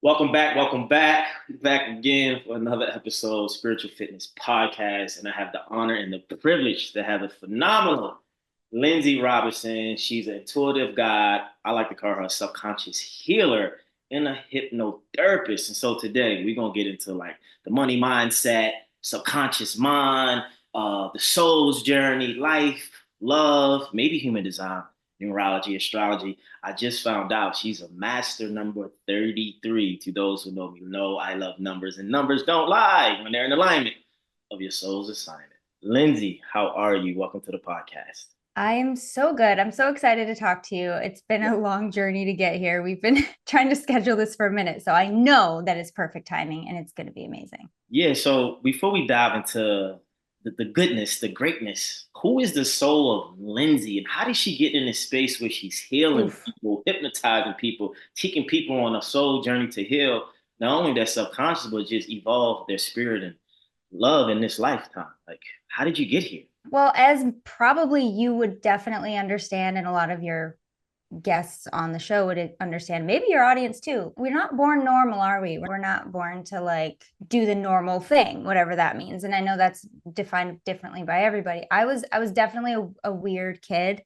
Welcome back. Back again for another episode of Spiritual Fitness Podcast. And I have the honor and the privilege to have a phenomenal Lynnsey Robinson. She's an intuitive guide. I like to call her a subconscious healer and a hypnotherapist. And so today we're gonna get into like the money mindset, subconscious mind, the soul's journey, life, love, maybe human design, numerology, astrology. I just found out she's a master number 33. To those who know me, know I love numbers, and numbers don't lie when they're in alignment of your soul's assignment. Lindsey, how are you? Welcome to the podcast. I am so good. I'm so excited to talk to you. It's been a long journey to get here. We've been trying to schedule this for a minute. So I know that it's perfect timing and it's going to be amazing. Yeah, so before we dive into the goodness, the greatness, who is the soul of Lindsey and how did she get in this space where she's healing Oof. people, hypnotizing people, taking people on a soul journey to heal not only their subconscious, but just evolve their spirit and love in this lifetime? Like, how did you get here? Well, as probably you would definitely understand, and a lot of your guests on the show would understand, maybe your audience too. We're not born normal, are we? We're not born to like do the normal thing, whatever that means. And I know that's defined differently by everybody. I was definitely a weird kid.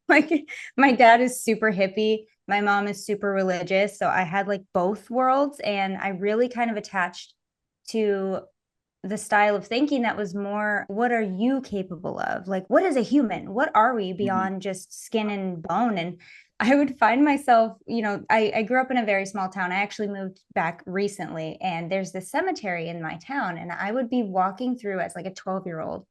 Like my dad is super hippie. My mom is super religious. So I had like both worlds. And I really kind of attached to the style of thinking that was more, what are you capable of? Like, what is a human? What are we Mhm. beyond just skin and bone? And I would find myself, I grew up in a very small town. I actually moved back recently, and there's this cemetery in my town. And I would be walking through as like a 12-year-old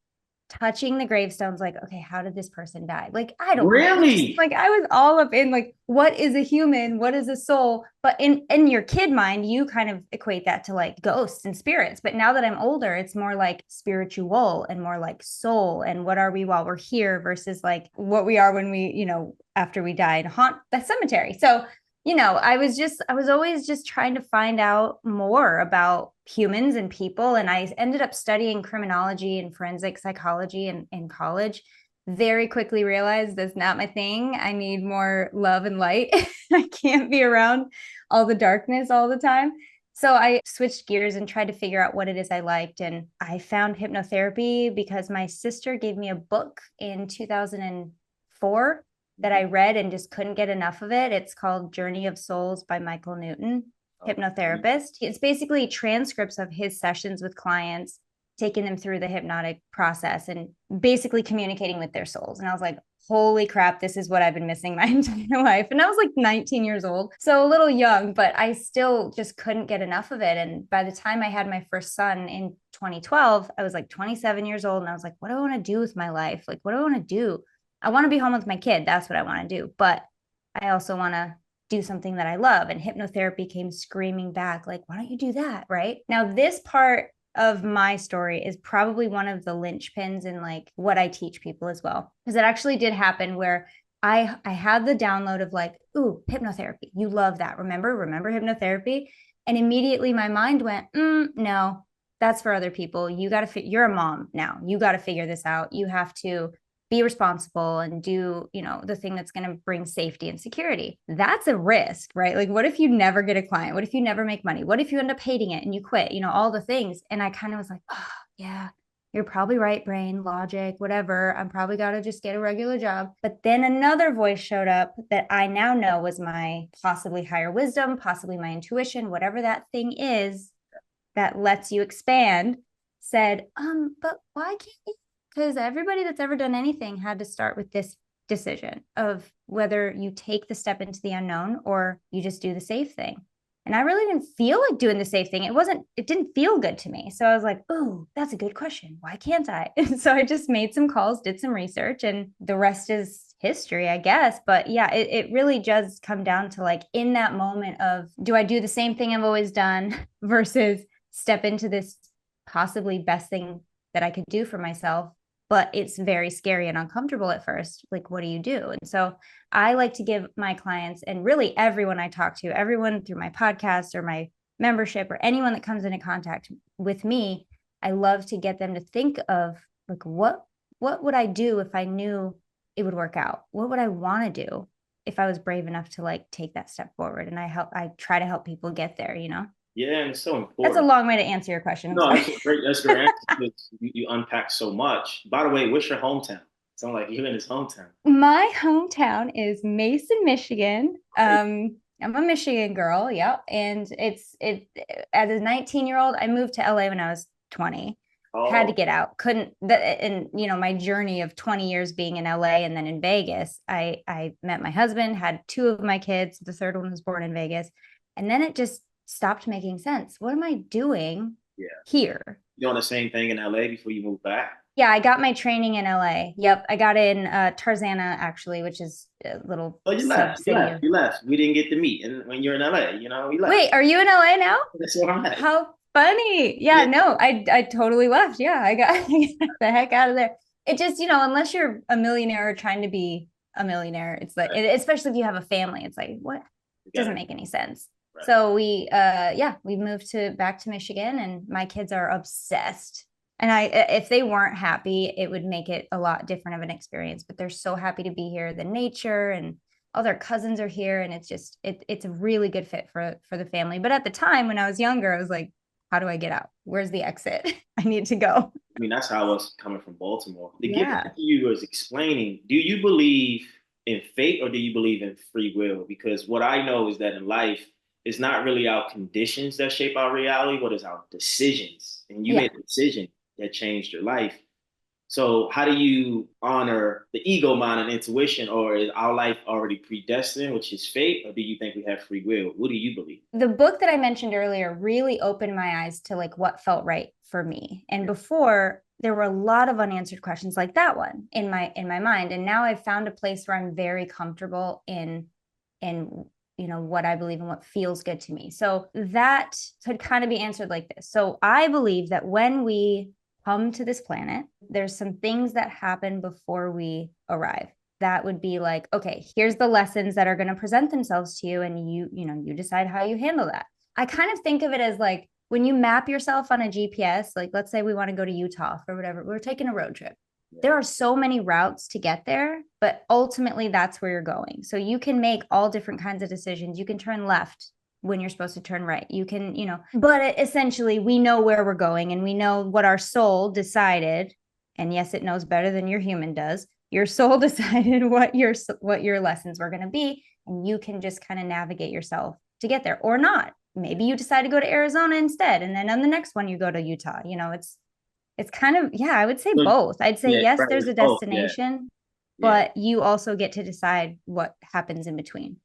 touching the gravestones, like, okay, how did this person die? Like, I don't know. Just Really? like I was all up in like, what is a human? What is a soul? But in your kid mind, you kind of equate that to like ghosts and spirits. But now that I'm older, it's more like spiritual and more like soul and what are we while we're here versus like what we are when we, after we die and haunt that cemetery. So I was always just trying to find out more about humans and people. And I ended up studying criminology and forensic psychology in college. Very quickly realized that's not my thing. I need more love and light. I can't be around all the darkness all the time. So I switched gears and tried to figure out what it is I liked. And I found hypnotherapy because my sister gave me a book in 2004 that I read and just couldn't get enough of it. It's called Journey of Souls by Michael Newton, hypnotherapist. It's basically transcripts of his sessions with clients, taking them through the hypnotic process and basically communicating with their souls. And I was like, holy crap, this is what I've been missing my entire life. And I was like 19 years old, so a little young, but I still just couldn't get enough of it. And by the time I had my first son in 2012, I was like 27 years old. And I was like, what do I want to do with my life? Like, what do I want to do? I want to be home with my kid. That's what I want to do. But I also want to do something that I love. And hypnotherapy came screaming back, like, why don't you do that? Right now, this part of my story is probably one of the linchpins in like what I teach people as well. Because it actually did happen where I had the download of like, ooh, hypnotherapy. You love that. Remember hypnotherapy? And immediately my mind went, no, that's for other people. You got to, you're a mom now. You got to figure this out. You have to be responsible and do, the thing that's going to bring safety and security. That's a risk, right? Like, what if you never get a client? What if you never make money? What if you end up hating it and you quit? All the things. And I kind of was like, oh, yeah, you're probably right, brain, logic, whatever. I'm probably got to just get a regular job. But then another voice showed up that I now know was my possibly higher wisdom, possibly my intuition, whatever that thing is that lets you expand, said, but why can't you? Because everybody that's ever done anything had to start with this decision of whether you take the step into the unknown or you just do the safe thing. And I really didn't feel like doing the safe thing. It didn't feel good to me. So I was like, oh, that's a good question. Why can't I? And so I just made some calls, did some research, and the rest is history, I guess. But yeah, it really does come down to like in that moment of, do I do the same thing I've always done versus step into this possibly best thing that I could do for myself, but it's very scary and uncomfortable at first. Like, what do you do? And so I like to give my clients and really everyone I talk to, everyone through my podcast or my membership or anyone that comes into contact with me, I love to get them to think of like, what would I do if I knew it would work out? What would I want to do? if I was brave enough to like take that step forward. And I try to help people get there, you know? Yeah, and it's so That's a important. long way to answer your question. I'm No, sorry. that's a great answer because you unpack so much. By the way, what's your hometown? Sound like you in his hometown. My hometown is Mason, Michigan. I'm a Michigan girl, yep. And as a 19-year-old, I moved to LA when I was 20. Had to Oh, get out. Couldn't and you know, my journey of 20 years being in LA and then in Vegas, I met my husband, had two of my kids. The third one was born in Vegas. And then it just stopped making sense. What am I doing yeah. here? You doing the same thing in LA before you move back? Yeah, I got my training in LA. Yep, I got in Tarzana actually, which is a little Oh, you sub left. You city left. of. You left. We didn't get to meet, and when you're in LA, you left. Wait, are you in LA now? That's where I'm at. How funny. Yeah, Yeah. no, I totally left. Yeah, I got the heck out of there. It just, you know, unless you're a millionaire or trying to be a millionaire, it's like, Right. especially if you have a family, it's like, what? You Doesn't gotta, make any sense. right. So we moved to back to Michigan and my kids are obsessed. And if they weren't happy, it would make it a lot different of an experience, but they're so happy to be here. The nature and all their cousins are here and it's just it's a really good fit for the family. But at the time when I was younger, I was like, how do I get out? Where's the exit? I need to go. I mean, that's how I was coming from Baltimore. To get Yeah. back to you was explaining, do you believe in fate or do you believe in free will? Because what I know is that in life, it's not really our conditions that shape our reality, but it's our decisions. And you Yeah. made a decision that changed your life. So how do you honor the ego mind and intuition, or is our life already predestined, which is fate, or do you think we have free will? What do you believe? The book that I mentioned earlier really opened my eyes to like what felt right for me. And before there were a lot of unanswered questions like that one in my mind. And now I've found a place where I'm very comfortable in you know what I believe and what feels good to me. So that could kind of be answered like this. So I believe that when we come to this planet, there's some things that happen before we arrive. That would be like, okay, here's the lessons that are going to present themselves to you and you decide how you handle that. I kind of think of it as like when you map yourself on a GPS, like let's say we want to go to Utah or whatever, we're taking a road trip. There are so many routes to get there, but ultimately that's where you're going. So you can make all different kinds of decisions. You can turn left when you're supposed to turn right. You can, but essentially we know where we're going and we know what our soul decided. And yes, it knows better than your human does. Your soul decided what your lessons were going to be, and you can just kind of navigate yourself to get there or not. Maybe you decide to go to Arizona instead, and then on the next one you go to Utah. It's kind of, yeah, I would say So, both. I'd say yeah, yes, right, there's it's a both. Yeah, destination, yeah. but you also get to decide what happens in between.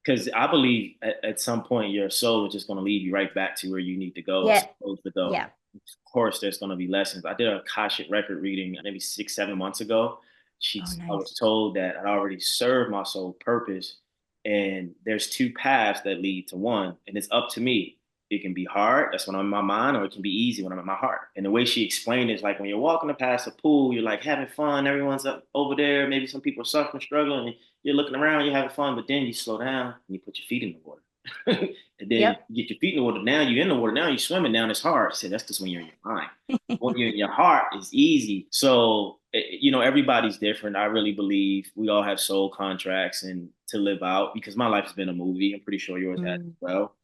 Because I believe at some point your soul is just going to lead you right back to where you need to go or Yeah. supposed to go. Yeah. Of course, there's going to be lessons. I did a Akashic record reading maybe 6, 7 months ago. Oh, I was nice. told that I'd already served my soul purpose, and there's two paths that lead to one, and it's up to me. It can be hard, that's when I'm in my mind, or it can be easy when I'm in my heart. And the way she explained it is like when you're walking past a pool, you're like having fun, everyone's up over there, maybe some people are suffering, struggling, and you're looking around, you're having fun, but then you slow down and you put your feet in the water. And then Yep. you get your feet in the water. Now you're in the water. Now you're swimming. Now it's hard. So that's just when you're in your mind. When you're in your heart, it's easy. So everybody's different. I really believe we all have soul contracts and to live out because my life has been a movie. I'm pretty sure yours has as Mm. well.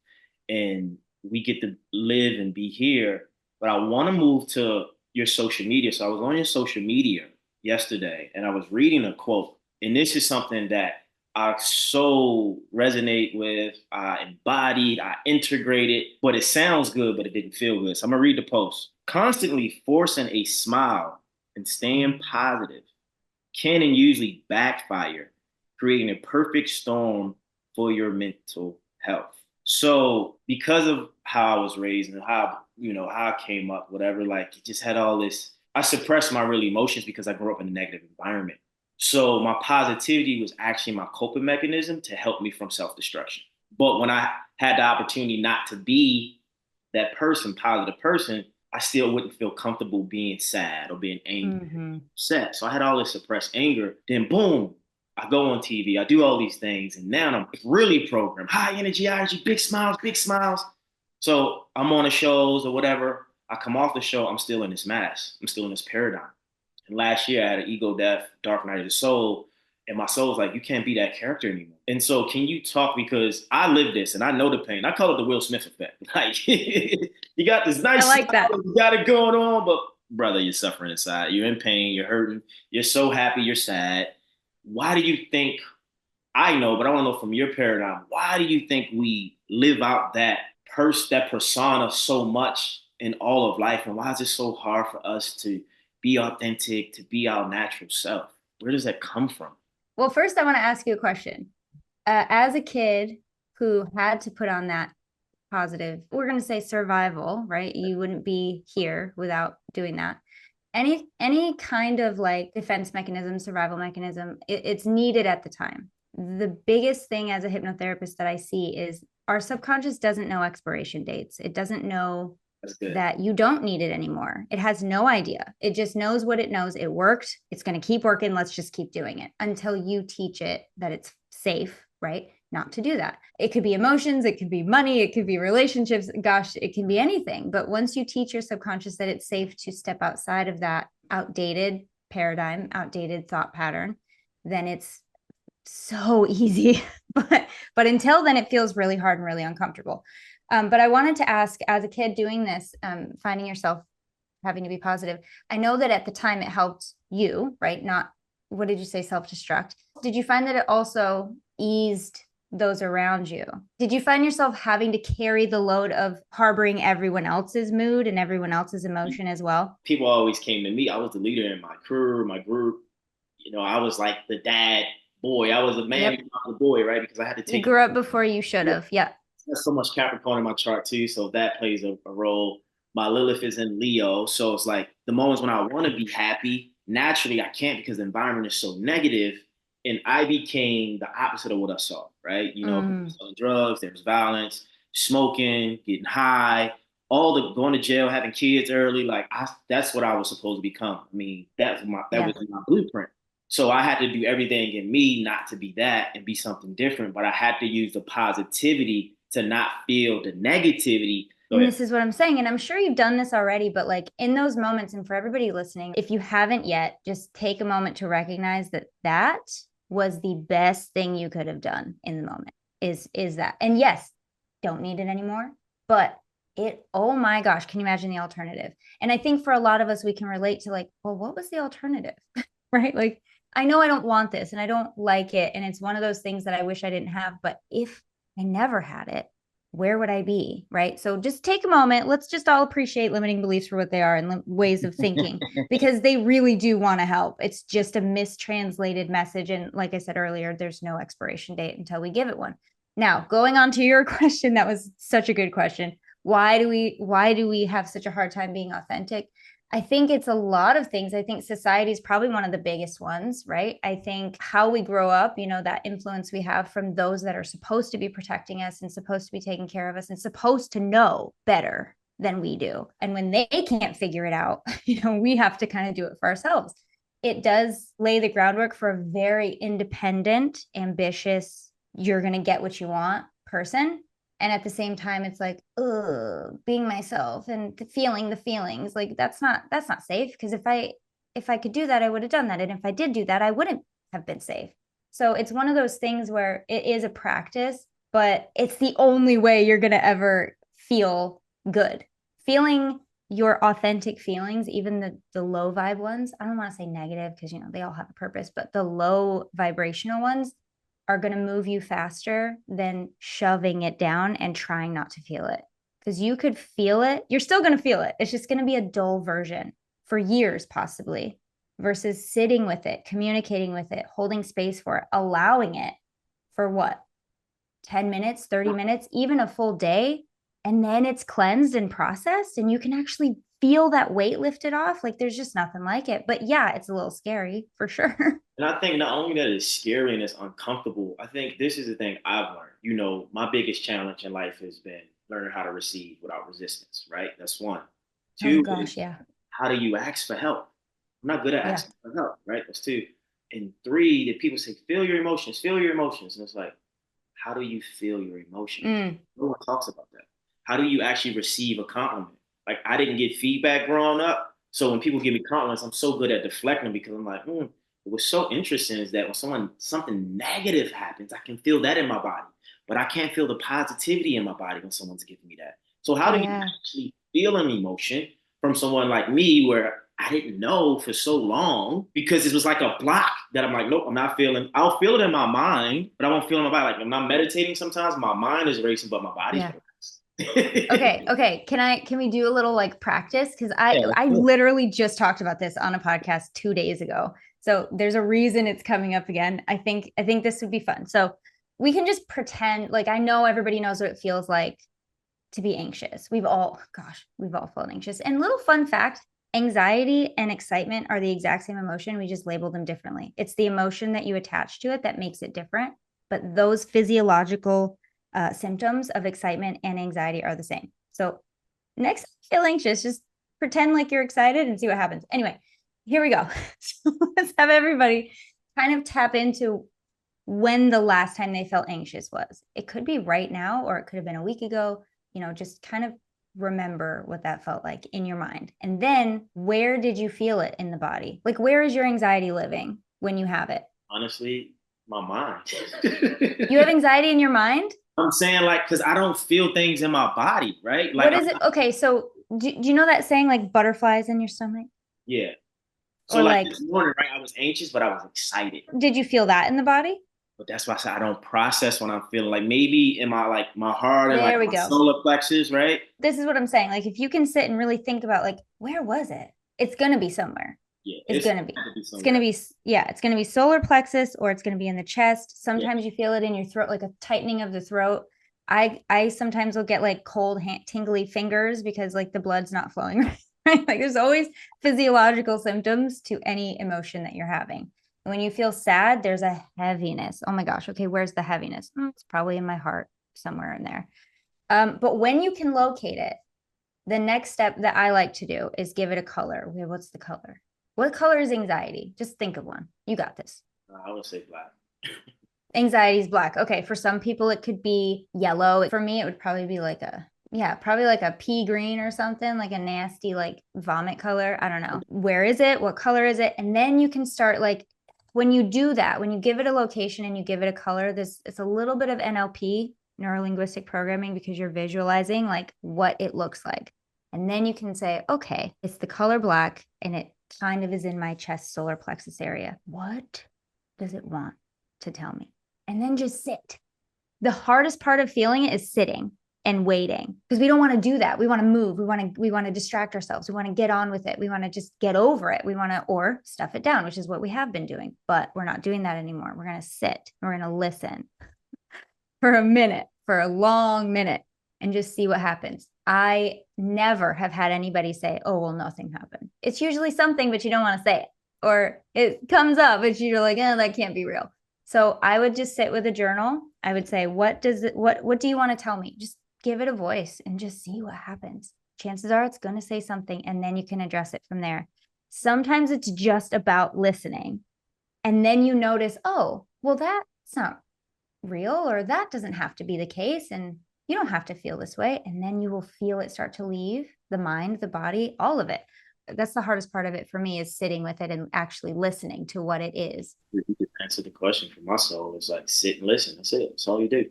And we get to live and be here. But I want to move to your social media. So I was on your social media yesterday and I was reading a quote. And this is something that I so resonate with, I embodied, I integrated, but it sounds good, but it didn't feel good. So I'm gonna read the post. Constantly forcing a smile and staying positive can and usually backfire, creating a perfect storm for your mental health. So because of how I was raised and how I came up, whatever, like it just had all this. I suppressed my real emotions because I grew up in a negative environment. So my positivity was actually my coping mechanism to help me from self-destruction. But when I had the opportunity not to be that person, positive person, I still wouldn't feel comfortable being sad or being angry, Mm-hmm. upset. So I had all this suppressed anger. Then boom, I go on TV, I do all these things, and now I'm really programmed. High energy, big smiles, big smiles. So I'm on the shows or whatever. I come off the show, I'm still in this mask. I'm still in this paradigm. And last year I had an ego death, dark night of the soul. And my soul's like, you can't be that character anymore. And so can you talk, because I live this and I know the pain. I call it the Will Smith effect. Like you got this I nice like that. smile, you got it going on, but brother, you're suffering inside. You're in pain, you're hurting, you're so happy, you're sad. Why do you think, I know, but I want to know from your paradigm, why do you think we live out that persona so much in all of life? And why is it so hard for us to be authentic, to be our natural self? Where does that come from? Well, first, I want to ask you a question. As a kid who had to put on that positive, we're going to say survival, right? You wouldn't be here without doing that. Any kind of like defense mechanism, survival mechanism, it's needed at the time. The biggest thing as a hypnotherapist that I see is our subconscious doesn't know expiration dates. It doesn't know that you don't need it anymore. It has no idea. It just knows what it knows. It worked. It's going to keep working. Let's just keep doing it until you teach it that it's safe, right? Not to do that. It could be emotions, it could be money, it could be relationships. Gosh, it can be anything. But once you teach your subconscious that it's safe to step outside of that outdated paradigm, outdated thought pattern, then it's so easy. But until then, it feels really hard and really uncomfortable. But I wanted to ask, as a kid doing this, finding yourself having to be positive, I know that at the time it helped you, right? Not, what did you say, self-destruct? Did you find that it also eased those around you? Did you find yourself having to carry the load of harboring everyone else's mood and everyone else's emotion as well? People always came to me. I was the leader in my crew, my group. You know, I was like the dad boy. I was a man, Yep. the boy, right? Because I had to You take. grew up before you should have. Yeah. There's so much Capricorn in my chart too, so that plays a role. My Lilith is in Leo, so it's like the moments when I want to be happy, naturally I can't because the environment is so negative, and I became the opposite of what I saw. Right? You know, people Mm. selling drugs, there was violence, smoking, getting high, all the going to jail, having kids early. That's what I was supposed to become. I mean, that Yeah. was my blueprint. So I had to do everything in me not to be that and be something different, but I had to use the positivity to not feel the negativity. Go And ahead. this is what I'm saying. And I'm sure you've done this already, but like in those moments, and for everybody listening, if you haven't yet, just take a moment to recognize that that was the best thing you could have done in the moment is that. And yes, don't need it anymore, but it, oh my gosh, can you imagine the alternative? And I think for a lot of us, we can relate to like, well, what was the alternative? Right? Like, I know I don't want this and I don't like it. And it's one of those things that I wish I didn't have, but if I never had it, where would I be? Right. So just take a moment. Let's just all appreciate limiting beliefs for what they are and ways of thinking, because they really do want to help. It's just a mistranslated message. And like I said earlier, there's no expiration date until we give it one. Now, going on to your question, that was such a good question. Why do we have such a hard time being authentic? I think it's a lot of things. I think society is probably one of the biggest ones, right? I think how we grow up, that influence we have from those that are supposed to be protecting us and supposed to be taking care of us and supposed to know better than we do. And when they can't figure it out, we have to kind of do it for ourselves. It does lay the groundwork for a very independent, ambitious, you're going to get what you want person. And at the same time, it's like, being myself and feeling the feelings. Like that's not safe, because if I could do that, I would have done that. And if I did do that, I wouldn't have been safe. So it's one of those things where it is a practice, but it's the only way you're going to ever feel good. Feeling your authentic feelings, even the low vibe ones. I don't want to say negative because they all have a purpose, but the low vibrational ones are going to move you faster than shoving it down and trying not to feel it. Because you could feel it. You're still going to feel it. It's just going to be a dull version for years, possibly, versus sitting with it, communicating with it, holding space for it, allowing it for what? 10 minutes, 30 minutes, even a full day. And then it's cleansed and processed, and you can actually feel that weight lifted off. Like there's just nothing like it. But yeah, it's a little scary for sure. And I think not only that it's scary and it's uncomfortable, I think this is the thing I've learned. My biggest challenge in life has been learning how to receive without resistance, right? That's one. Oh Two is, gosh, yeah. how do you ask for help? I'm not good at Yeah. asking for help, right? That's two. And three, that people say, feel your emotions, feel your emotions. And it's like, how do you feel your emotions? No one talks about that. How do you actually receive a compliment? Like, I didn't get feedback growing up. So when people give me compliments, I'm so good at deflecting because I'm like, what's so interesting is that when something negative happens, I can feel that in my body, but I can't feel the positivity in my body when someone's giving me that. So how do you Yeah. actually feel an emotion from someone like me where I didn't know for so long because it was like a block that I'm like, nope, I'm not feeling. I'll feel it in my mind, but I won't feel it in my body. Like when I'm meditating, sometimes my mind is racing, but my body's Yeah. relaxed. Okay. Okay. Can we do a little like practice? Because Yeah, I literally just talked about this on a podcast 2 days ago. So there's a reason it's coming up again. I think this would be fun. So we can just pretend like I know everybody knows what it feels like to be anxious. We've all felt anxious. And little fun fact, anxiety and excitement are the exact same emotion. We just label them differently. It's the emotion that you attach to it that makes it different. But those physiological symptoms of excitement and anxiety are the same. So next time you feel anxious, just pretend like you're excited and see what happens. Anyway, here we go. So let's have everybody kind of tap into when the last time they felt anxious was. It could be right now, or it could have been a week ago. Just kind of remember what that felt like in your mind. And then where did you feel it in the body? Like, where is your anxiety living when you have it? honestly, my mind. You have anxiety in your mind? I'm saying like, cause I don't feel things in my body, right? Like, What is it? Okay, so do you know that saying like butterflies in your stomach? yeah. So Or like like, this morning, right? I was anxious, but I was excited. did you feel that in the body? But that's why I said I don't process when I'm feeling like maybe in my like my heart and like There we my go. solar plexus, right? This is what I'm saying. Like, if you can sit and really think about, like, where was it? It's going to be somewhere. Yeah, It's it's going to be. got to be It's going to somewhere. be, yeah, it's going to be solar plexus, or it's going to be in the chest. Yeah, Sometimes you feel it in your throat, like a tightening of the throat. I sometimes will get like cold, tingly fingers because like the blood's not flowing right. Like there's always physiological symptoms to any emotion that you're having. When you feel sad, there's a heaviness. Oh my gosh. Okay, where's the heaviness? It's probably in my heart, somewhere in there. But when you can locate it, the next step that I like to do is give it a color. Okay, what's the color? What color is anxiety? Just think of one. You got this. I would say black. Anxiety is black. Okay, for some people it could be yellow. For me, it would probably be like probably like a pea green or something, like a nasty like vomit color. I don't know. Where is it? What color is it? And then you can start like when you do that, when you give it a location and you give it a color, it's a little bit of NLP, neuro linguistic programming, because you're visualizing like what it looks like. And then you can say, okay, it's the color black and it kind of is in my chest solar plexus area. What does it want to tell me? And then just sit. The hardest part of feeling it is sitting and waiting, because we don't want to do that. We want to move. We want to distract ourselves. We want to get on with it. We want to just get over it. We want to, or stuff it down, which is what we have been doing, but we're not doing that anymore. We're going to sit. We're going to listen for a minute, for a long minute, and just see what happens. I never have had anybody say, oh, well, nothing happened. It's usually something, but you don't want to say it, or it comes up, but you're like, oh, that can't be real. So I would just sit with a journal. I would say, what do you want to tell me? Just give it a voice and just see what happens. Chances are it's going to say something, and then you can address it from there. Sometimes it's just about listening. And then you notice, oh, well, that's not real, or that doesn't have to be the case. And you don't have to feel this way. And then you will feel it start to leave the mind, the body, all of it. That's the hardest part of it for me, is sitting with it and actually listening to what it is. You just answer the question for my soul. It's like sit and listen. That's it. That's all you do,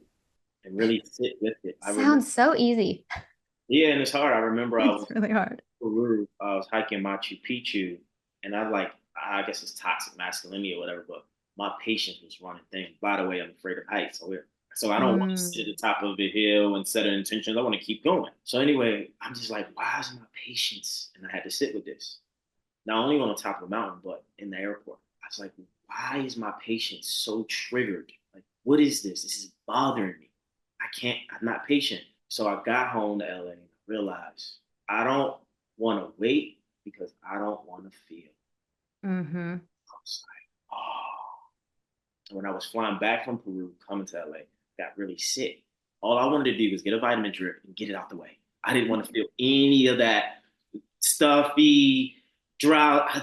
and really sit with it. I remember. Sounds so easy. Yeah, and it's hard. I remember I was It's really hard. in Peru. I was hiking Machu Picchu, and I guess it's toxic masculinity or whatever, but my patience was running thin. By the way, I'm afraid of heights, so I don't want to sit at the top of the hill and set an intention. I want to keep going. So anyway, I'm just like, why is my patience? And I had to sit with this. Not only on the top of the mountain, but in the airport. I was like, why is my patience so triggered? Like, what is this? This is bothering me. I'm not patient. So I got home to LA and realized I don't want to wait because I don't want to feel. Mm-hmm. I was like, oh. And when I was flying back from Peru, coming to LA, got really sick. All I wanted to do was get a vitamin drip and get it out the way. I didn't want to feel any of that stuffy, drought. I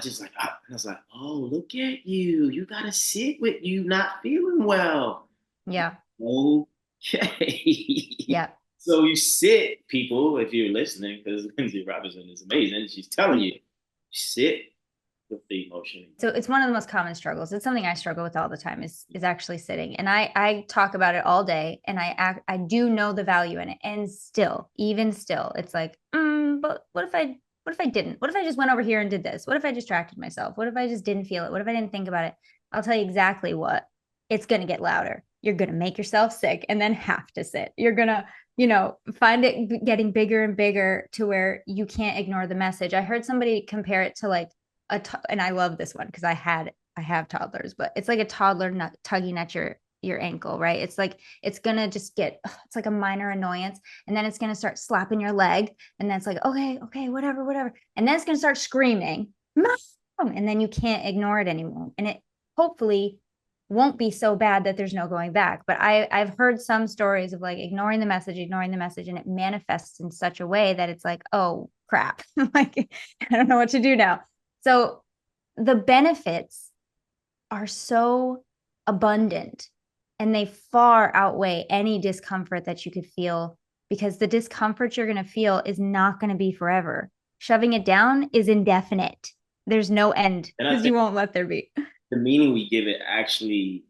was like, oh, look at you. You gotta sit with you not feeling well. Yeah. Okay. Yeah. So you sit, people, if you're listening, because Lynnsey Robinson is amazing. She's telling you, sit with the emotion. So it's one of the most common struggles. It's something I struggle with all the time is actually sitting. And I talk about it all day, and I do know the value in it. And still, even still, it's like, but what if I didn't? What if I just went over here and did this? What if I distracted myself? What if I just didn't feel it? What if I didn't think about it? I'll tell you exactly what. It's going to get louder. You're going to make yourself sick and then have to sit. You're going to, find it getting bigger and bigger to where you can't ignore the message. I heard somebody compare it to like and I love this one because I have toddlers, but it's like a toddler tugging at your ankle, right? It's like it's gonna just get, it's like a minor annoyance, and then it's gonna start slapping your leg, and then it's like, okay, whatever, and then it's gonna start screaming, Mom! And then you can't ignore it anymore, and it hopefully won't be so bad that there's no going back. But I've heard some stories of like ignoring the message, and it manifests in such a way that it's like, oh crap, like I don't know what to do now. So the benefits are so abundant, and they far outweigh any discomfort that you could feel, because the discomfort you're going to feel is not going to be forever. Shoving it down is indefinite. There's no end because you won't let there be. The meaning we give it actually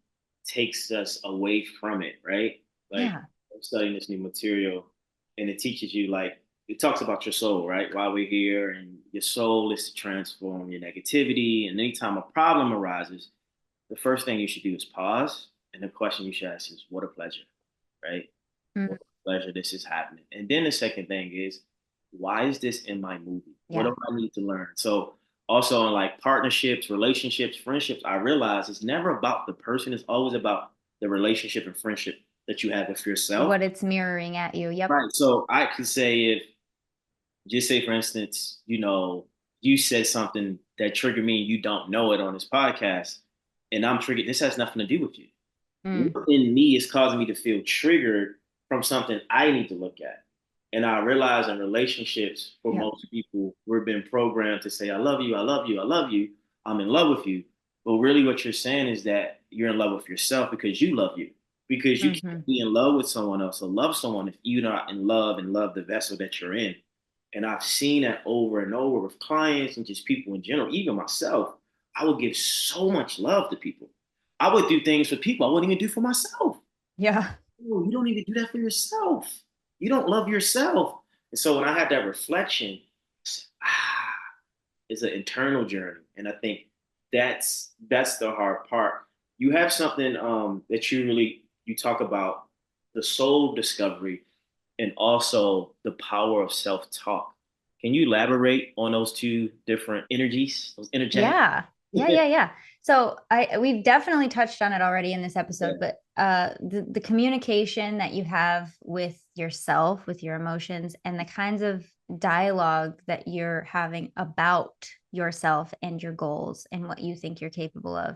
takes us away from it, right? Like, Yeah. I'm studying this new material, and it teaches you, like, it talks about your soul, right? Why we're here, and your soul is to transform your negativity. And anytime a problem arises, the first thing you should do is pause. And the question you should ask is, what a pleasure, right? Mm. What a pleasure this is happening. And then the second thing is, why is this in my movie? Yeah. What do I need to learn? So also in like partnerships, relationships, friendships, I realize it's never about the person. It's always about the relationship and friendship that you have with yourself. What it's mirroring at you. Yep. Right. So I could say, if, just say for instance, you said something that triggered me and you don't know it on this podcast, and I'm triggered. This has nothing to do with you. What in me is causing me to feel triggered from something I need to look at. And I realize in relationships, for most people, we're being programmed to say, I love you, I love you, I love you, I'm in love with you. But really what you're saying is that you're in love with yourself because you love you. Because you can't be in love with someone else or love someone if you're not in love and love the vessel that you're in. And I've seen that over and over with clients and just people in general, even myself. I would give so much love to people. I would do things for people I wouldn't even do for myself. Yeah. Oh, you don't even do that for yourself. You don't love yourself. And so when I had that reflection, it's an internal journey. And I think that's the hard part. You have something that you talk about, the soul discovery and also the power of self-talk. Can you elaborate on those two different energies, those energetic? Yeah. So we've definitely touched on it already in this episode, but the communication that you have with yourself, with your emotions, and the kinds of dialogue that you're having about yourself and your goals and what you think you're capable of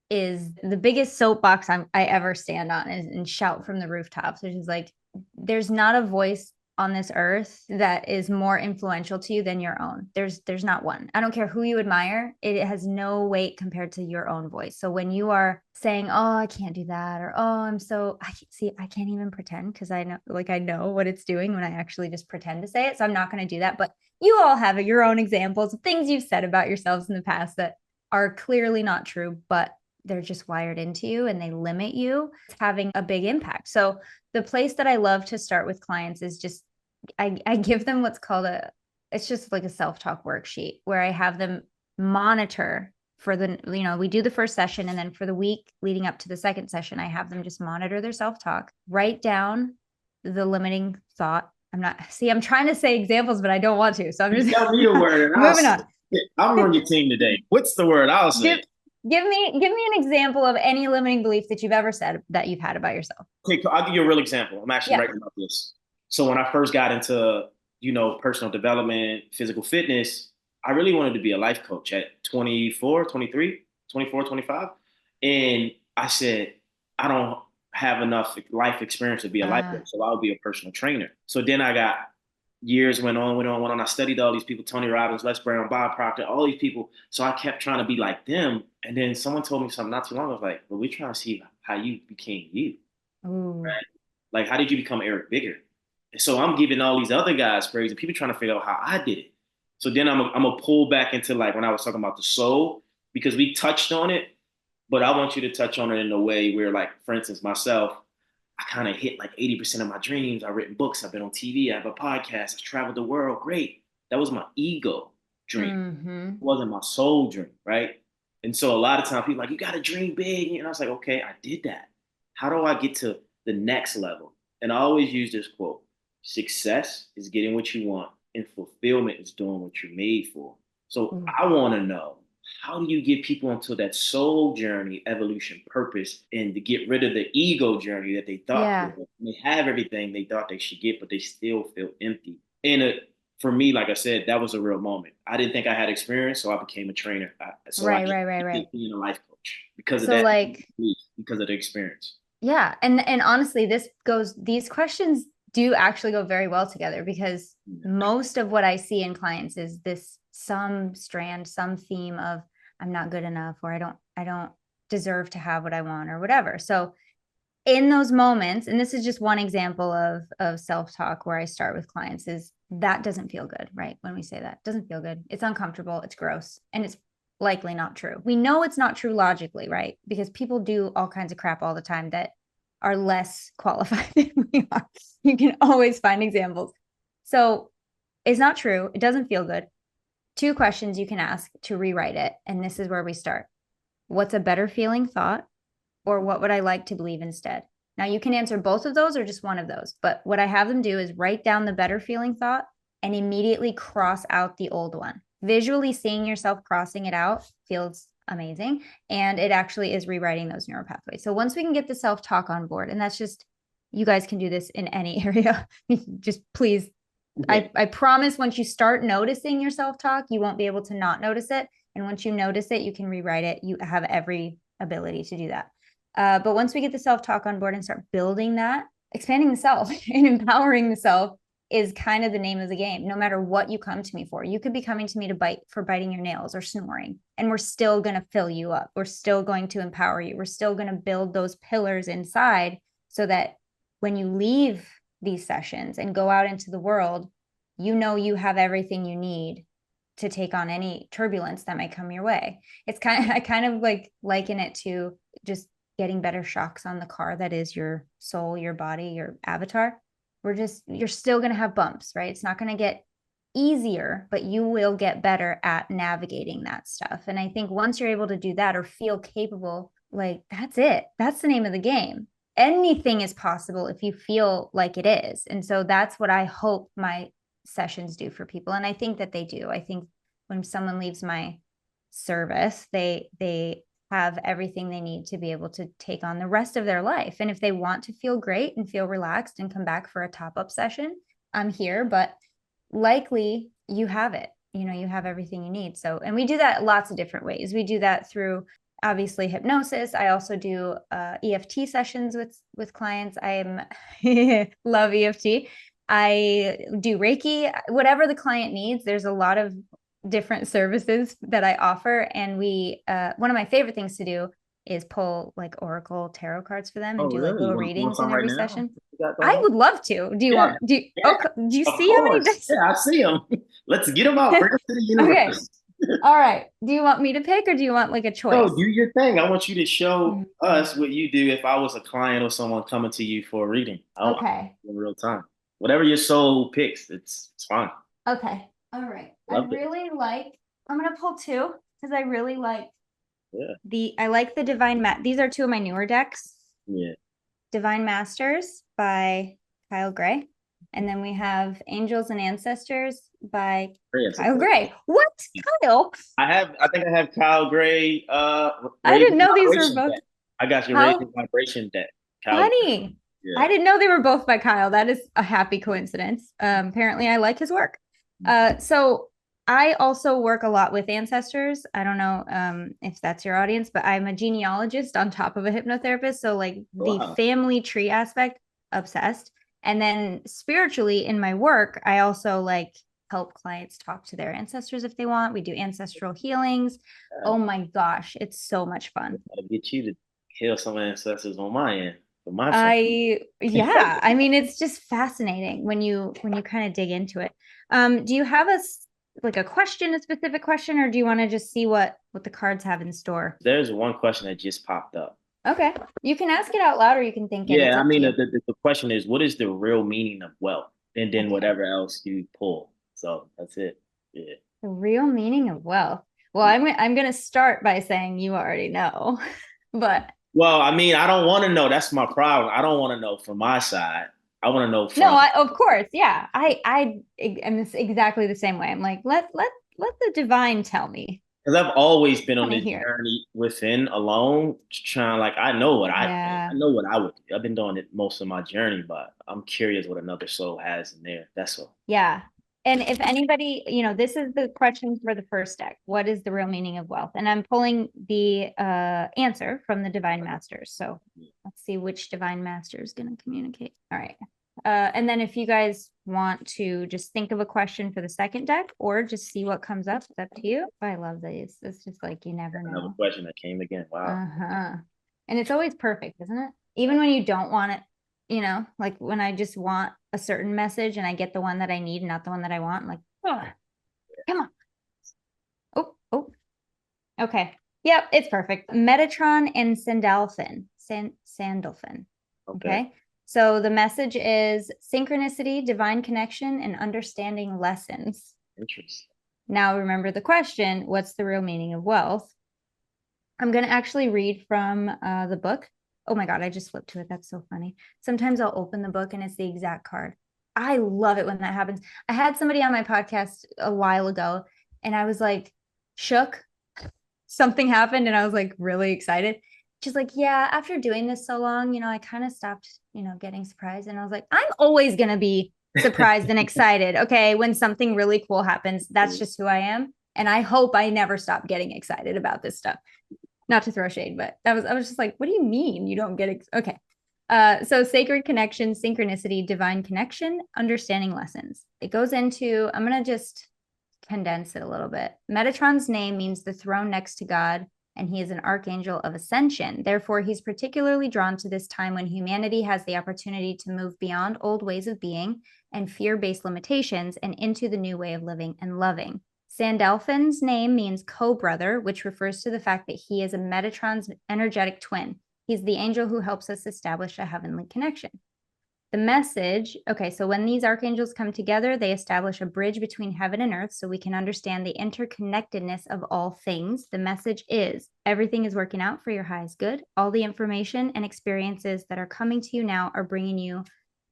is the biggest soapbox I ever stand on and shout from the rooftops, which is like, there's not a voice on this earth that is more influential to you than your own. There's not one. I don't care who you admire. It has no weight compared to your own voice. So when you are saying, oh, I can't do that, or, oh, I can't even pretend, because I know what it's doing when I actually just pretend to say it. So I'm not going to do that. But you all have your own examples of things you've said about yourselves in the past that are clearly not true, but they're just wired into you and they limit you. It's having a big impact. So the place that I love to start with clients is just, I give them what's called it's just like a self-talk worksheet where I have them monitor for we do the first session, and then for the week leading up to the second session, I have them just monitor their self-talk, write down the limiting thought. I'm trying to say examples, but I don't want to. So I'm just tell me a word. Moving on. I'm on your team today. What's the word? I'll say. Give me an example of any limiting belief that you've ever said that you've had about yourself. Okay, I'll give you a real example. I'm actually writing about this. So when I first got into, personal development, physical fitness, I really wanted to be a life coach at 24, 23, 24, 25. And I said, I don't have enough life experience to be a life coach, so I'll be a personal trainer. So then years went on. I studied all these people, Tony Robbins, Les Brown, Bob Proctor, all these people. So I kept trying to be like them. And then someone told me something not too long ago. I was like, well, we're trying to see how you became you. Right? Like, how did you become Eric Bigger? And so I'm giving all these other guys praise and people trying to figure out how I did it. So then I'm gonna pull back into like when I was talking about the soul, because we touched on it, but I want you to touch on it in a way where, like, for instance, myself, I kind of hit like 80% of my dreams. I've written books, I've been on TV, I have a podcast, I've traveled the world. Great. That was my ego dream. Mm-hmm. It wasn't my soul dream, right? And so a lot of times people are like, you gotta dream big. And I was like, okay, I did that. How do I get to the next level? And I always use this quote: success is getting what you want, and fulfillment is doing what you're made for. So Ooh. I want to know, how do you get people into that soul journey, evolution, purpose, and to get rid of the ego journey that they thought Yeah. they have everything they thought they should get, but they still feel empty? And for me, like I said, that was a real moment. I didn't think I had experience, so I became a trainer. So I Right. being a life coach because of So that, like, because of the experience. yeah. And honestly, these questions do actually go very well together, because Yeah. most of what I see in clients is this some strand, some theme of I'm not good enough, or I don't deserve to have what I want, or whatever. So in those moments, and this is just one example of self-talk where I start with clients, is that doesn't feel good, right? When we say that, it doesn't feel good. It's uncomfortable, it's gross, and it's likely not true. We know it's not true logically, right? Because people do all kinds of crap all the time that are less qualified than we are. You can always find examples. So it's not true. It doesn't feel good. Two questions you can ask to rewrite it. And this is where we start. What's a better feeling thought? Or what would I like to believe instead? Now you can answer both of those or just one of those. But what I have them do is write down the better feeling thought and immediately cross out the old one. Visually seeing yourself crossing it out feels amazing. And it actually is rewriting those neural pathways. So once we can get the self-talk on board, and that's just, you guys can do this in any area. Just please, I promise once you start noticing your self-talk, you won't be able to not notice it. And once you notice it, you can rewrite it. You have every ability to do that. But once we get the self-talk on board and start building that, expanding the self and empowering the self is kind of the name of the game. No matter what you come to me for, you could be coming to me to biting your nails or snoring, and we're still going to fill you up. We're still going to empower you. We're still going to build those pillars inside so that when you leave these sessions and go out into the world, you know you have everything you need to take on any turbulence that might come your way. I kind of like liken it to just getting better shocks on the car that is your soul, your body, your avatar. You're still going to have bumps, right? It's not going to get easier, but you will get better at navigating that stuff. And I think once you're able to do that or feel capable, like that's it. That's the name of the game. Anything is possible if you feel like it is. And so that's what I hope my sessions do for people. And I think that they do. I think when someone leaves my service, they have everything they need to be able to take on the rest of their life. And if they want to feel great and feel relaxed and come back for a top-up session, I'm here, but likely you have it. You know, you have everything you need. So, and we do that lots of different ways. We do that through obviously hypnosis. I also do EFT sessions with clients. Love EFT. I do Reiki, whatever the client needs. There's a lot of different services that I offer. And one of my favorite things to do is pull like Oracle tarot cards for them and do Really? like You little want to pull readings in some right every now? session. You got I going on? would love to. Yeah, yeah, Do you of see how many course. decks? Yeah, I see them. Let's get them out. Bring them to the Okay. universe. All right. Do you want me to pick or do you want like a No, choice? do your thing. I want you to show Mhm. us what you do if I was a client or someone coming to you for a reading. I'll Okay. in real time. Whatever your soul picks, it's fine. Okay. All right. Love it. I'm going to pull two because I really like Yeah. I like the these are two of my newer decks. Yeah. Divine Masters by Kyle Gray. And then we have Angels and Ancestors by Great Kyle answer. Gray. What? Kyle? I think I have Kyle Gray I didn't raising know these were vibration both. deck. I got your How raising vibration deck. Kyle Gray. funny. I Yeah. didn't know they were both by Kyle. That is a happy coincidence. Apparently I like his work. So I also work a lot with ancestors. I don't know if that's your audience, but I'm a genealogist on top of a hypnotherapist. So like the Wow. family tree aspect, obsessed. And then spiritually in my work, I also like help clients talk to their ancestors if they want. We do ancestral healings. Oh my gosh, it's so much fun. Gotta get you to heal some ancestors on my end for my family. I mean, it's just fascinating when you kind of dig into it. Do you have like a question, a specific question, or do you want to just see what the cards have in store? There's one question that just popped up. Okay. You can ask it out loud or you can think it. It's Yeah, I up to mean, you. the question is, what is the real meaning of wealth? And then Okay. whatever else you pull. So that's it. Yeah. The real meaning of wealth. Well, Yeah. I'm going to start by saying you already know, but Well, I mean, I don't want to know. That's my problem. I don't want to know from my side. I want to know no, from, of course. Yeah. I am exactly the same way. I'm like, let the divine tell me. because I've always been I on want to this hear it. journey within alone, trying like I know what I think. I Yeah. know what I would do. I've been doing it most of my journey, but I'm curious what another soul has in there. That's all. Yeah. And if anybody, this is the question for the first deck. What is the real meaning of wealth? And I'm pulling the answer from the Divine Masters. So let's see which Divine Master is going to communicate. All right. And then if you guys want to just think of a question for the second deck or just see what comes up, it's up to you. I love these. It's just like you never Another know. question that came again. Wow. Uh-huh. And it's always perfect, isn't it? Even when you don't want it, like when I just want a certain message and I get the one that I need, not the one that I want, I'm like, oh, come on. Oh. Okay. Yep, it's perfect. Metatron and Sandalphon. Sandalphon. Okay. Okay. So the message is synchronicity, divine connection, and understanding lessons. Interesting. Now remember the question, what's the real meaning of wealth? I'm going to actually read from the book. Oh my God, I just flipped to it. That's so funny. Sometimes I'll open the book and it's the exact card. I love it when that happens. I had somebody on my podcast a while ago and I was like shook. Something happened and I was like really excited. She's like, yeah, after doing this so long, I kind of stopped, getting surprised. And I was like, I'm always going to be surprised and excited. Okay. When something really cool happens, that's just who I am. And I hope I never stop getting excited about this stuff. Not to throw shade, but I was just like, what do you mean you don't get okay? So sacred connection, synchronicity, divine connection, understanding lessons. It goes into, I'm going to just condense it a little bit. Metatron's name means the throne next to God, and he is an archangel of ascension. Therefore, he's particularly drawn to this time when humanity has the opportunity to move beyond old ways of being and fear-based limitations and into the new way of living and loving. Sandalphon's name means co-brother, which refers to the fact that he is a Metatron's energetic twin. He's the angel who helps us establish a heavenly connection. The message, okay, so when these archangels come together, they establish a bridge between heaven and earth so we can understand the interconnectedness of all things. The message is everything is working out for your highest good. All the information and experiences that are coming to you now are bringing you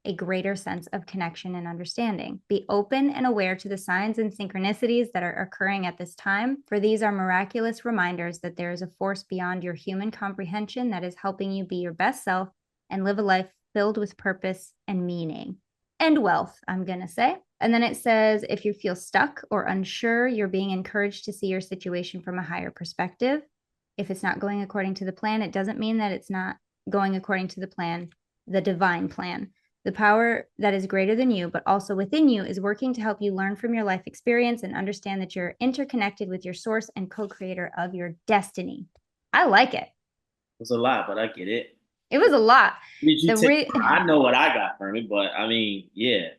a greater sense of connection and understanding. Be open and aware to the signs and synchronicities that are occurring at this time, for these are miraculous reminders that there is a force beyond your human comprehension that is helping you be your best self and live a life filled with purpose and meaning and wealth, I'm going to say. And then it says, if you feel stuck or unsure, you're being encouraged to see your situation from a higher perspective. If it's not going according to the plan, it doesn't mean that it's not going according to the plan, the divine plan. The power that is greater than you, but also within you, is working to help you learn from your life experience and understand that you're interconnected with your source and co-creator of your destiny. I like it. It was a lot, but I get it. It was a lot. Did you take? I know what I got from it, but I mean, yeah.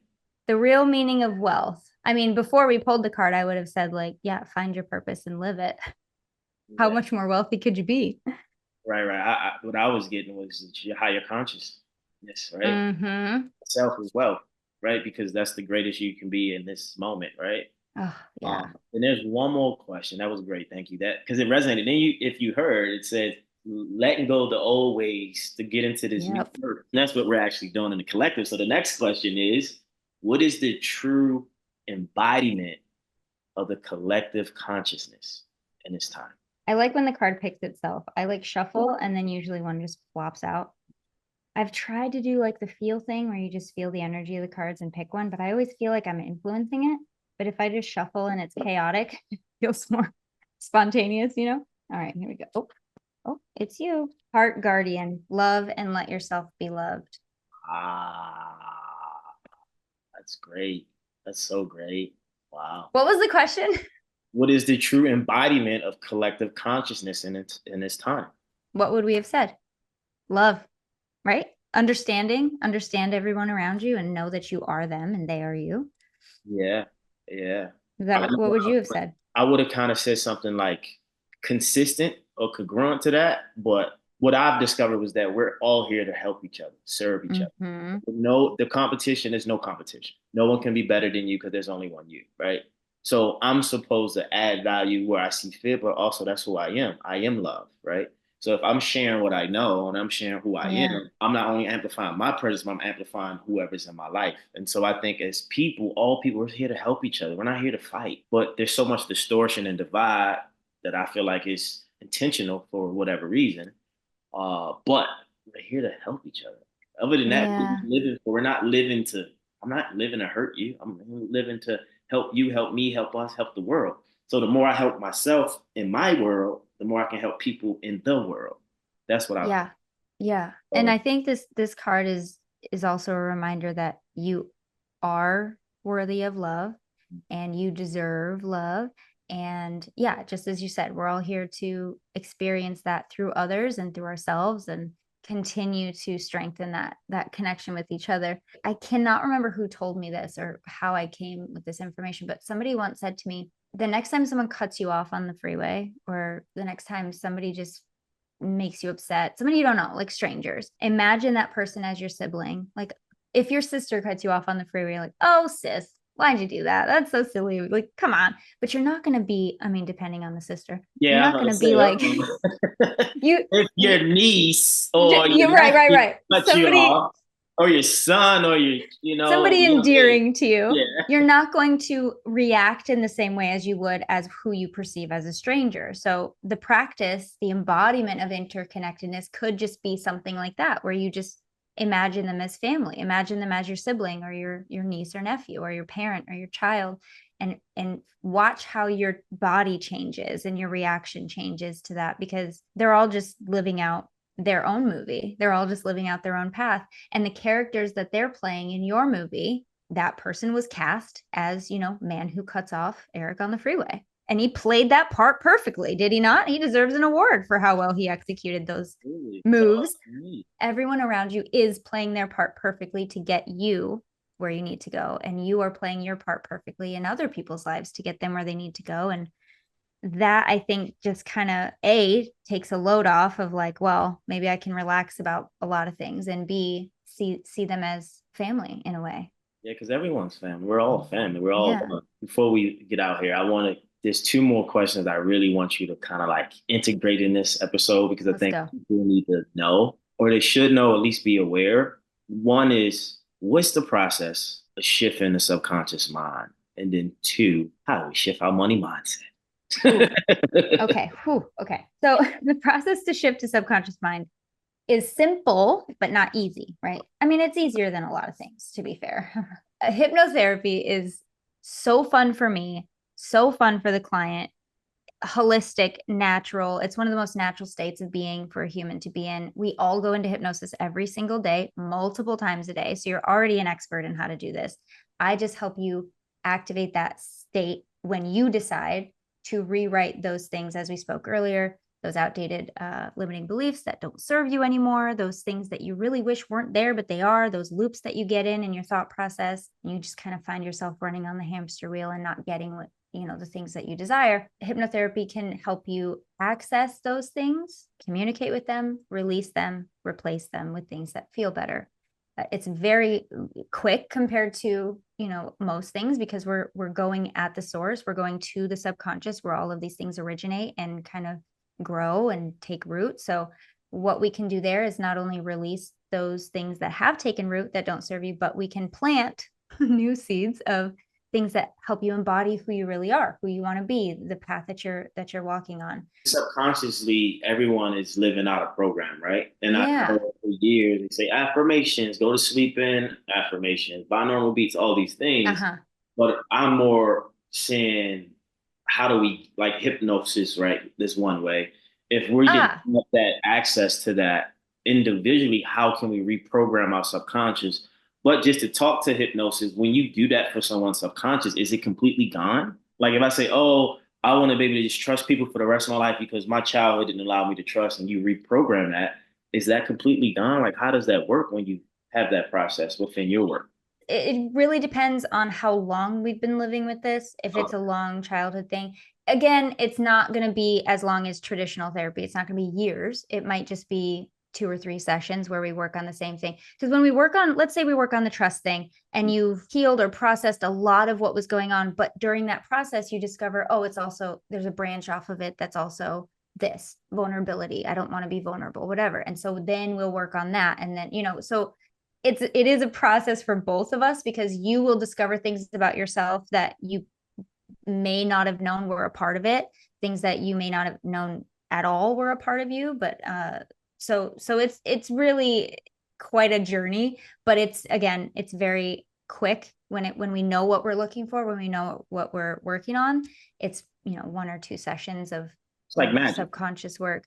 The real meaning of wealth. I mean, before we pulled the card, I would have said, like, yeah, find your purpose and live it. How much more wealthy could you be? Right. What I was getting was your higher consciousness, right? Mm-hmm. Self as well, right? Because that's the greatest you can be in this moment, right? Oh, yeah. And there's one more question. That was great. Thank you. That because it resonated. Then if you heard, it said letting go of the old ways to get into this new earth. And that's what we're actually doing in the collective. So the next question is, what is the true embodiment of the collective consciousness in this time? I like when the card picks itself. I like shuffle, and then usually one just flops out. I've tried to do like the feel thing where you just feel the energy of the cards and pick one, but I always feel like I'm influencing it. But if I just shuffle and it's chaotic, it feels more spontaneous, All right, here we go. Oh, it's you. Heart guardian, love and let yourself be loved. Ah, that's great. That's so great. Wow. What was the question? What is the true embodiment of collective consciousness in this time? What would we have said? Love, right? Understand everyone around you and know that you are them and they are you. Yeah. Is that what would you have said? I would have kind of said something like consistent or congruent to that. But what I've discovered was that we're all here to help each other, serve each other. Mm-hmm. No, the competition is no competition. No one can be better than you because there's only one you, right? So I'm supposed to add value where I see fit, but also that's who I am. I am love, right? So if I'm sharing what I know and I'm sharing who I Yeah. am, I'm not only amplifying my presence, but I'm amplifying whoever's in my life. And so I think as people, all people are here to help each other. We're not here to fight, but there's so much distortion and divide that I feel like is intentional for whatever reason. But we're here to help each other. Other than that, Yeah. we're not living to, I'm not living to hurt you. I'm living to help you, help me, help us, help the world. So the more I help myself in my world, the more I can help people in the world. That's what I Yeah. Yeah. And so, I think this card is also a reminder that you are worthy of love and you deserve love. And yeah, just as you said, we're all here to experience that through others and through ourselves and continue to strengthen that connection with each other. I cannot remember who told me this or how I came with this information, but somebody once said to me, the next time someone cuts you off on the freeway, or the next time somebody just makes you upset, somebody you don't know, like strangers, imagine that person as your sibling. Like if your sister cuts you off on the freeway, you're like, oh sis, why'd you do that? That's so silly. Like, come on. But you're not going to be, I mean, depending on the sister, you're yeah, I'm not gonna going to be say, like, you, if you, your niece or your you're right, right, nephew right. cut you off, or your son, or Somebody your young lady, endearing to you, yeah, you're not going to react in the same way as you would as who you perceive as a stranger. So the practice, the embodiment of interconnectedness could just be something like that, where you just imagine them as family, imagine them as your sibling or your niece or nephew or your parent or your child, and watch how your body changes and your reaction changes to that, because they're all just living out their own movie. They're all just living out their own path. And the characters that they're playing in your movie, that person was cast as, man who cuts off Eric on the freeway. And he played that part perfectly, did he not? He deserves an award for how well he executed those really, moves. Everyone around you is playing their part perfectly to get you where you need to go. And you are playing your part perfectly in other people's lives to get them where they need to go. And that, I think, just kind of takes a load off of like, well, maybe I can relax about a lot of things, and B, see them as family in a way. Yeah, because everyone's family. We're all family. We're all Yeah, before we get out here, I want to there's two more questions I really want you to kind of like integrate in this episode because I let's think go. people need to know, or they should know, at least be aware. One is, what's the process of shifting the subconscious mind? And then two, how do we shift our money mindset? Ooh, okay. Whew, okay. So the process to shift to subconscious mind is simple, but not easy, right? I mean, it's easier than a lot of things, to be fair. Hypnotherapy is so fun for me, so fun for the client, holistic, natural. It's one of the most natural states of being for a human to be in. We all go into hypnosis every single day, multiple times a day. So you're already an expert in how to do this. I just help you activate that state when you decide to rewrite those things, as we spoke earlier, those outdated limiting beliefs that don't serve you anymore, those things that you really wish weren't there, but they are, those loops that you get in your thought process. And you just kind of find yourself running on the hamster wheel and not getting what the things that you desire. Hypnotherapy can help you access those things, communicate with them, release them, replace them with things that feel better. It's very quick compared to most things, because we're going at the source. We're going to the subconscious where all of these things originate and kind of grow and take root. So what we can do there is not only release those things that have taken root that don't serve you, but we can plant new seeds of things that help you embody who you really are, who you want to be, the path that you're walking on. Subconsciously, everyone is living out a program, right? And I Yeah. know for years they say affirmations, go to sleep in, affirmations, binaural beats, all these things. Uh-huh. But I'm more saying, how do we like hypnosis, right? This one way. If we get Ah, that access to that individually, how can we reprogram our subconscious? But just to talk to hypnosis, when you do that for someone's subconscious, is it completely gone? Like if I say, oh, I want to be able to just trust people for the rest of my life because my childhood didn't allow me to trust, and you reprogram that, is that completely gone? Like, how does that work when you have that process within your work? it really depends on how long we've been living with this. If it's a long childhood thing, again, it's not going to be as long as traditional therapy. It's not going to be years. It might just be 2 or 3 sessions where we work on the same thing. Because when we work on, let's say we work on the trust thing and you've healed or processed a lot of what was going on, but during that process, you discover, oh, it's also, there's a branch off of it that's also this vulnerability. I don't want to be vulnerable, whatever. And so then we'll work on that. And then, so it is a process for both of us, because you will discover things about yourself that you may not have known were a part of it, things that you may not have known at all were a part of you. But so it's really quite a journey, but it's very quick when we know what we're looking for, when we know what we're working on. It's 1 or 2 sessions of It's like magic. subconscious work.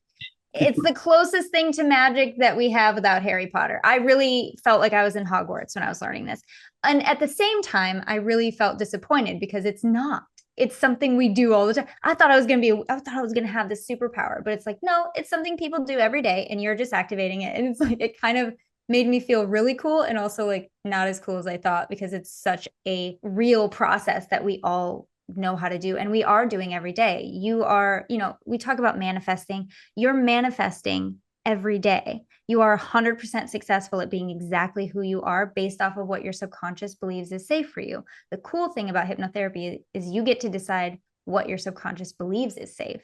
It's the closest thing to magic that we have without Harry Potter. I really felt like I was in Hogwarts when I was learning this. And at the same time, I really felt disappointed because it's not. It's something we do all the time. I thought I was going to have this superpower, but it's like, no, it's something people do every day and you're just activating it. And it's like, it kind of made me feel really cool and also like not as cool as I thought, because it's such a real process that we all know how to do and we are doing every day. You are, we talk about manifesting. You're manifesting every day. You are 100% successful at being exactly who you are based off of what your subconscious believes is safe for you. The cool thing about hypnotherapy is you get to decide what your subconscious believes is safe.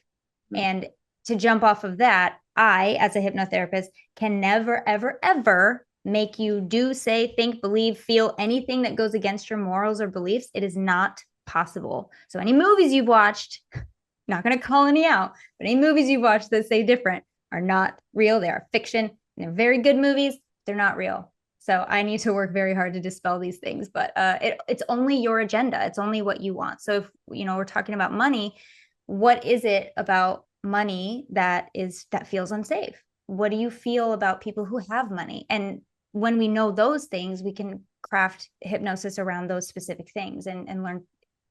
Mm-hmm. And to jump off of that, I, as a hypnotherapist, can never, ever, ever make you do, say, think, believe, feel anything that goes against your morals or beliefs. It is not possible. So any movies you've watched, not going to call any out, but any movies you've watched that say different are not real. They are fiction. They're very good movies. They're not real. So I need to work very hard to dispel these things, but it's only your agenda. It's only what you want. So if, we're talking about money, what is it about money that feels unsafe? What do you feel about people who have money? And when we know those things, we can craft hypnosis around those specific things and learn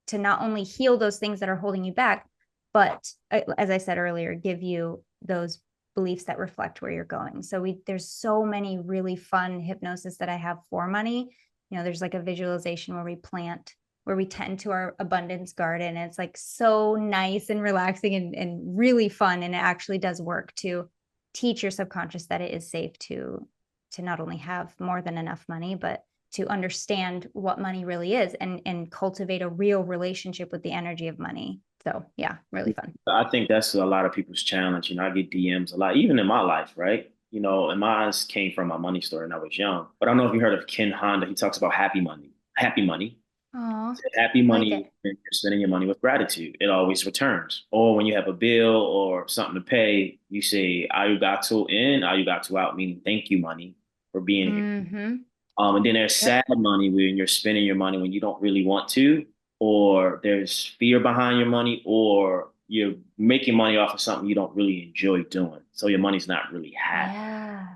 to not only heal those things that are holding you back, but as I said earlier, give you those beliefs that reflect where you're going. So there's so many really fun hypnosis that I have for money. There's like a visualization where we tend to our abundance garden. And it's like so nice and relaxing and really fun. And it actually does work to teach your subconscious that it is safe to not only have more than enough money, but to understand what money really is and cultivate a real relationship with the energy of money. So yeah, really fun. I think that's a lot of people's challenge. I get DMs a lot, even in my life, right? And mine came from my money story when I was young. But I don't know if you heard of Ken Honda. He talks about happy money. Happy money. Aww, happy money, like you're spending your money with gratitude. It always returns. Or when you have a bill or something to pay, you say, arigato in, arigato out, meaning thank you, money, for being here. And then there's sad money when you're spending your money when you don't really want to, or there's fear behind your money, or you're making money off of something you don't really enjoy doing. So your money's not really happy. Yeah.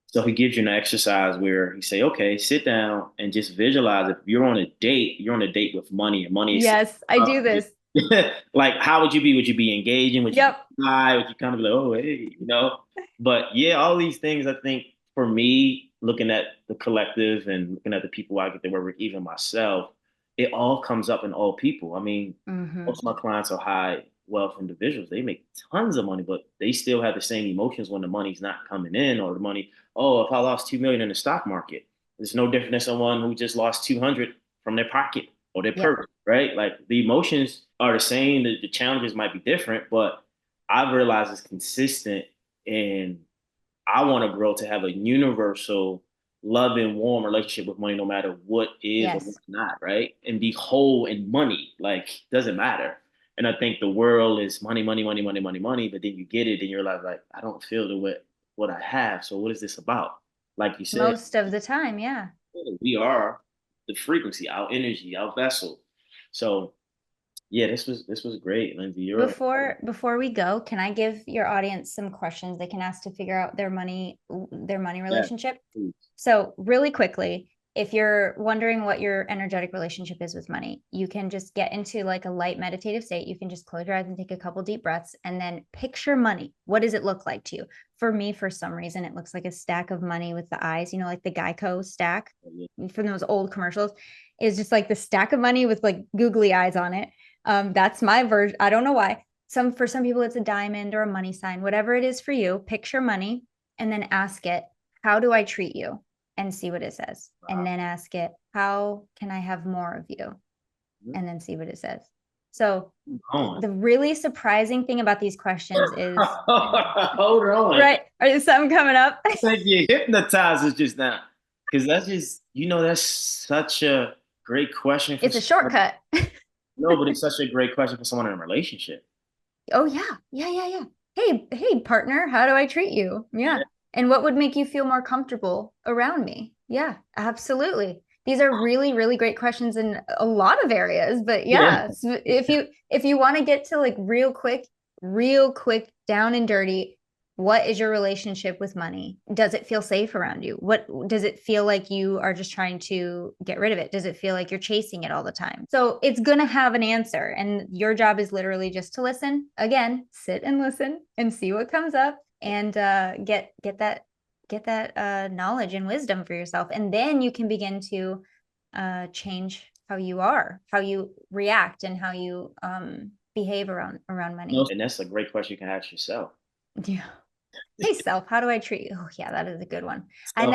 So he gives you an exercise where he say, okay, sit down and just visualize if you're on a date with money, and money is yes, I do this. like, how would you be? Would you be engaging? Would you lie? Would you kind of be like, oh, hey, But yeah, all these things, I think, for me, looking at the collective and looking at the people I get to work with, even myself, it all comes up in all people. Most of my clients are high wealth individuals. They make tons of money, but they still have the same emotions when the money's not coming in, or the money, oh, if I lost 2 million in the stock market, it's no different than someone who just lost 200 from their pocket or their purse, right? Like the emotions are the same. The challenges might be different, but I've realized it's consistent, and I want to grow to have a universal loving, warm relationship with money, no matter what is or what's not, right? And be whole in money, like doesn't matter. And I think the world is money, money, money, money, money, money. But then you get it and you're like, I don't feel what I have. So what is this about? Like you said, most of the time, yeah. We are the frequency, our energy, our vessel. So yeah, this was great, Lindsey. Before we go, can I give your audience some questions they can ask to figure out their money relationship? Yeah. So really quickly, if you're wondering what your energetic relationship is with money, you can just get into like a light meditative state. You can just close your eyes and take a couple deep breaths and then picture money. What does it look like to you? For me, for some reason, it looks like a stack of money with the eyes, like the Geico stack from those old commercials. Is just like the stack of money with like googly eyes on it. That's my version. I don't know why. For some people, it's a diamond or a money sign, whatever it is for you. Picture money and then ask it, how do I treat you? And see what it says. Wow. And then ask it, how can I have more of you? And then see what it says. So the really surprising thing about these questions is hold on. Right. Are there something coming up? It's like you hypnotized us just now. Because that's just, that's such a great question. It's a shortcut. No, but it's such a great question for someone in a relationship. Oh, yeah. Hey, partner, how do I treat you? Yeah. And what would make you feel more comfortable around me? Yeah, absolutely. These are really, really great questions in a lot of areas. But so if you want to get to like real quick, down and dirty, what is your relationship with money? Does it feel safe around you? What does it feel like you are just trying to get rid of it? Does it feel like you're chasing it all the time? So it's going to have an answer. And your job is literally just to listen. Again, sit and listen and see what comes up and get that knowledge and wisdom for yourself. And then you can begin to change how you react and how you behave around money. And that's a great question you can ask yourself. Yeah. Hey, self, how do I treat you? Oh, yeah, that is a good one. I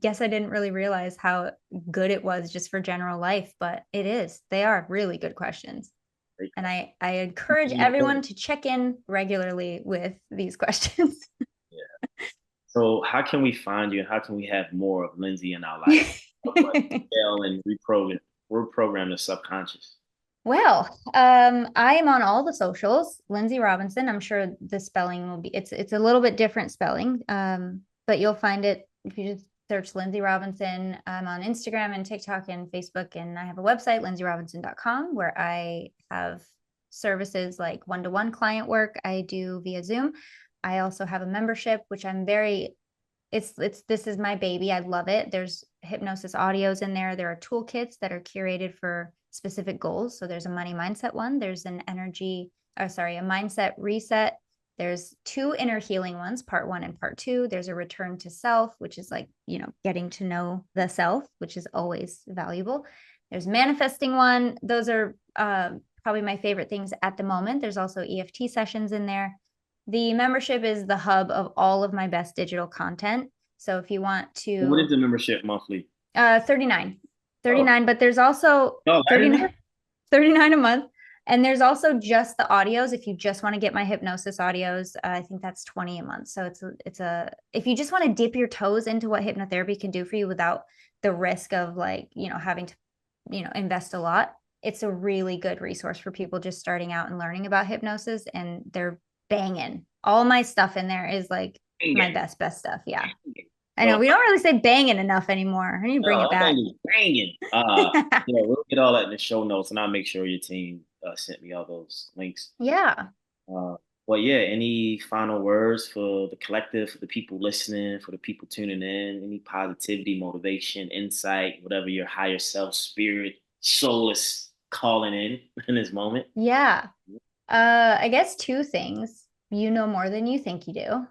guess I didn't really realize how good it was just for general life, but it is. They are really good questions. And I encourage everyone to check in regularly with these questions. Yeah. So how can we find you? How can we have more of Lindsey in our life? And reprogram the subconscious. Well, I am on all the socials, Lynnsey Robinson. I'm sure the spelling will be, it's a little bit different spelling, but you'll find it if you just search Lynnsey Robinson. I'm on Instagram and TikTok and Facebook, and I have a website, lynnseyrobinson.com, where I have services like one-to-one client work I do via Zoom. I also have a membership, which I'm this is my baby. I love it. There's hypnosis audios in there. There are toolkits that are curated for specific goals. So there's a money mindset one. There's a mindset reset. There's 2 inner healing ones, part 1 and part 2. There's a return to self, which is like, getting to know the self, which is always valuable. There's manifesting one. Those are probably my favorite things at the moment. There's also EFT sessions in there. The membership is the hub of all of my best digital content. So if you want to... What is the membership monthly? $39. But there's also $39 a month. And there's also just the audios. If you just want to get my hypnosis audios, I think that's $20 a month. So if you just want to dip your toes into what hypnotherapy can do for you without the risk of having to, invest a lot, it's a really good resource for people just starting out and learning about hypnosis. And they're banging. All my stuff in there is like my best stuff. Yeah. I know we don't really say banging enough anymore. I need to bring it back. Banging. We'll get all that in the show notes, and I'll make sure your team sent me all those links. Yeah. But yeah, any final words for the collective, for the people listening, for the people tuning in? Any positivity, motivation, insight, whatever your higher self, spirit, soul is calling in this moment? Yeah. I guess 2 things. You know more than you think you do.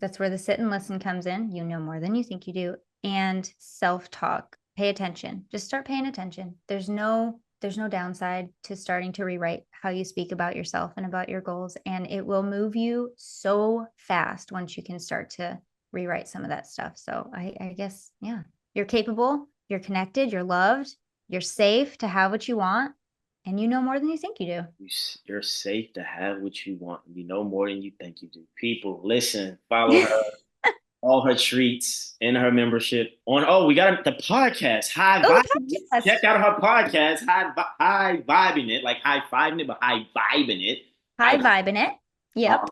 That's where the sit and listen comes in. You know more than you think you do. And self-talk. Pay attention. Just start paying attention. There's no downside to starting to rewrite how you speak about yourself and about your goals. And it will move you so fast once you can start to rewrite some of that stuff. So I guess, yeah, you're capable, you're connected, you're loved, you're safe to have what you want. And you know more than you think you do. You're safe to have what you want. You know more than you think you do. People, listen, follow her. All her treats in her membership. We got the podcast. Podcast. Check out her podcast. High vibing it, like high fiving it, but high vibing it. High vibing it. Yep.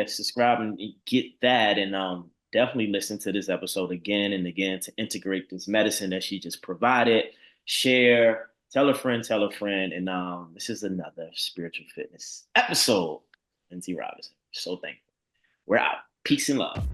Subscribe and get that, and definitely listen to this episode again and again to integrate this medicine that she just provided. Share. Tell a friend, and this is another spiritual fitness episode. Lynnsey Robinson. So thankful. We're out. Peace and love.